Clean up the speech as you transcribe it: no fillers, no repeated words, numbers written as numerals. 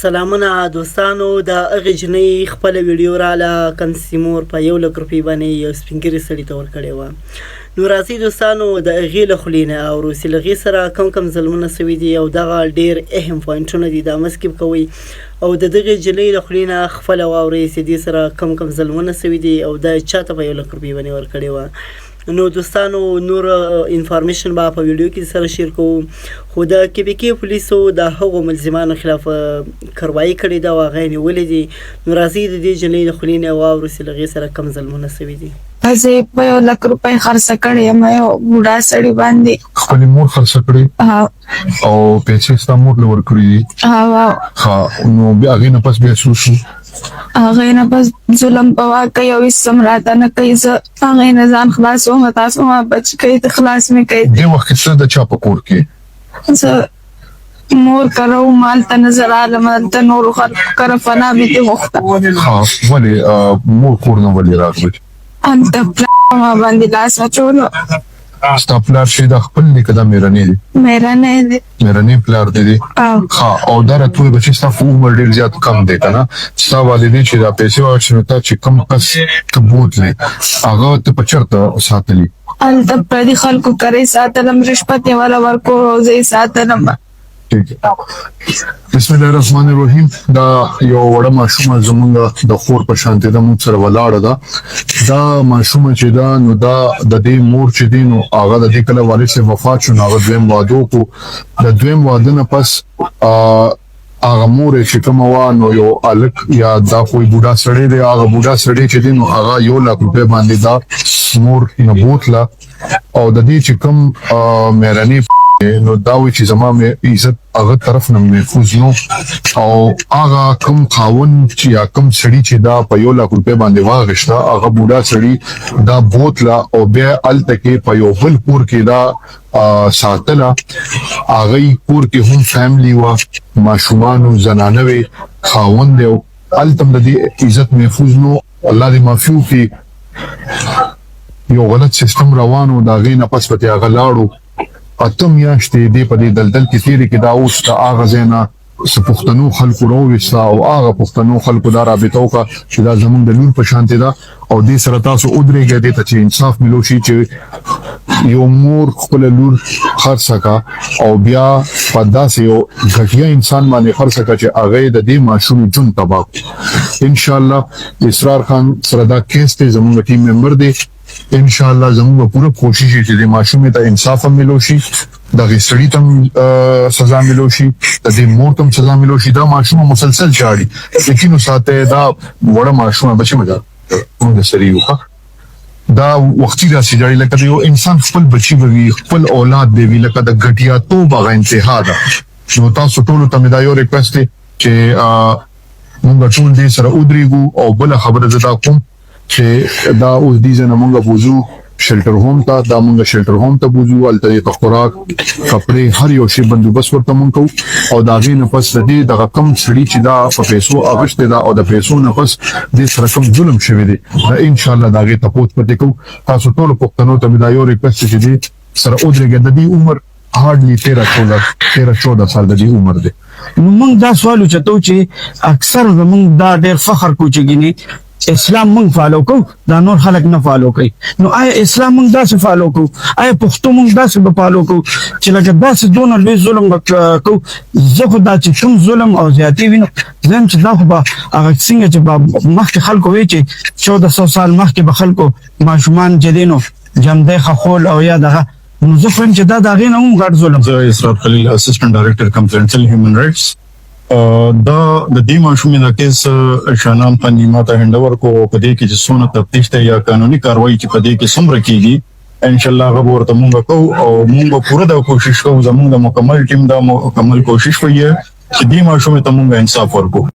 سلامونه دوستانو، د هغې جنۍ خپله ویډیو راله کنسیمور په 1,00,000 روپۍ باندې یو سپین ږیري سړي ته ورکړې وه. نو راځئ دوستانو د هغې له خولې نه اورو چې له هغې سره کم ظلمونه سوي دي او دغه ډېر اهم پوینټونه دي، دا مه سکیپ کوئ او د دغې جنۍ له خولې نه خپله واورئ چې دې سره کم ظلمونه سوي دي او دا چا ته په 1,00,000 روپۍ باندې ورکړې وه. نو دوستانو نور انفارمیشن به په ویډیو کې سره شیر کوو، خو د کیبیکي پولیسو د هغو ملزمانو خلاف کاروایي کړې ده او هغه یې نیولي دي. نو راځئ د دې جنۍ د خولې نه واورو چې له هغې سره کم ظلمونه سوي دي. زه په 1,00,000 روپۍ خرڅه کړې یم یو بوډا سړي باندې. خپلې مور خرڅه کړې او پیسې ستا مور له ورکړي دي؟ نو بیا هغې نه پس بیا څه وشو؟ هغې نه پس ظلم په واقع یو هېڅ هم راته نه کوي. زه هغې نه ځان خلاصوم، تاسو ما بچ کوئ ته خلاص مې کوئ. دې وخت کې څه د چا په کور کې؟ زه مور کره وم، هلته نه زه رالم، هلته نورو خلکو کره پناه مې ترې غوښته. ولې مور کور نه ولې راغلې؟ هلته پلار ما باندې لاس اچولو. ستا پلار چې دا خپل دی که دا مېرنی دی؟ مېرنی دی. مېرنی پلار دی؟ او دا راته وایي بچې ستا خو عمر ډېر زیات کم دی که نه؟ ستا والدین چې دا پیسې واخیستې نو تا چې کم کس ته بوتلې هغه ته په چېرته ساتلي؟ هلته پردي خلکو کرې ساتلم، رشوت یې والا ورکوړ او زه یې ساتلم. بسم الله الرحمن الرحیم. دا یو وړه ماشومه زمونږ د خور په شانتې ده، موږ سره ولاړه ده. دا ماشومه چې ده نو دا د دې مور چې دی نو هغه د دې کله والد صاحب وفات شو نو هغه دویم واده وکړو. د دویم واده نه پس هغه مور یې چې کومه وه نو یو هلک یا دا خو بوډا سړی دی، هغه بوډا سړی چې دی نو هغه 1,00,000 روپۍ باندې دا مور نه بوتله او د دې چې کوم مېرنۍ نو دا وی چې زما عزت هغه طرف نه محفوظ نو او هغه کوم خاوند چې یا کوم سړي چې دا په 1,00,000 روپۍ باندې واغېسته هغه بوډا سړي دا بوتله او بیا هلته کې په یو بل کور کې دا ساتله. هغه کور کې هم فیملی وه، ماشومان و، زنانه وې، خاوند دی او هلته هم د دې عزت محفوظ نو. الله دې معافي وکړي، یو غلط سیستم روان و، د هغې نه پس پتې هغه لاړو. 8 میاشتې دې په دې دلدل کې تېرې کې دا اوس د هغه ځای نه څه پښتنو خلکو راوویسته او هغه پښتنو خلکو دا رابطه وکړه چې دا زموږ د لور په شانتې ده او دې سره تاسو ودرېږئ دې ته چې انصاف ملو شي چې یو مور خپله لور خرڅه کړه او بیا په داسې یو ګټیا انسان باندې خرڅه کړه چې هغه یې د دې ماشوم ژوند تباه کړو. انشاءالله اسرار خان سره دا کیس دی، زموږ ټیم ممبر دی. انشاءالله زموږ به پوره کوشش وي چې د ماشومې ته انصاف هم ملو شي، دغې سړي ته هم سزا ملو شي، د دې مور ته هم سزا ملو شي. دا ماشومه مسلسل ژاړي، یقین وساتئ دا وړه ماشومه بچې مه موږ د سړي یو دا وختي داسې ژاړي لکه د یو انسان خپل بچي به وي، خپل اولاد به وي، لکه د ګټیاتوب هغه انتها ده. نو تاسو ټولو ته مې دا یو ریکویسټ دی چې موږ ټول دې سره ودرېږو. او بله خبره زه دا کوم چې دا اوس دې ځای نه مونږ بوځو شلټر هوم ته، دا مونږ شلټر هوم ته بوځو، هلته یې ته خوراک، کپړې، هر یو شی بندوبست ورته مونږ کوو. او د هغې نه پس د دې دغه کم سړي چې دا په پیسو اخیستی ده او د پیسو نه پس دې سره کوم ظلم شوی دی دا انشاءالله د هغې تپوس پرې کوو. تاسو ټولو پښتنو ته مې دا یو ریکویسټ دی چې دې سره ودرېږئ. د دې عمر هارډلی 13-14 سال د دې عمر دی. نو موږ دا سوال اوچتو چې اکثر زموږ دا ډېر فخر کوو چې ګینې اسلام موږ فالو کوو، دا نور خلک نه فالو کوي. نو آیا اسلام موږ داسې فالو کوو؟ آیا پښتو موږ داسې به فالو کوو چې لکه داسې دونه لوی ظلم به کوو؟ زه خو دا چې کوم ظلم او زیاتې وینم زه یم چې دا خو به هغه څنګه چې به مخکې خلکو وایي چې 1400 سال مخکې به خلکو ماشومان چې دی نو جمدی خخول او یا دغه، نو زه خو یم چې دا د هغې نه هم غټ ظلم. زه اسرار خلیل اسسټنټ ډایرکټر کمپلینټل هیومن رایټس. دا د دې ماشومې د کیس شانام باندې ماته هینډاور کو په دې کې چې څونه تفتیش ته یا قانوني کاروایی چې په دې کې څومره کیږي انشاءالله هغه به ورته مونږ کوو او مونږ به پوره دا کوشش کوو، زموږ د مکمل ټیم دا مکمل کوشش کوي چې دې ماشومې ته مونږ انصاف ورکړو.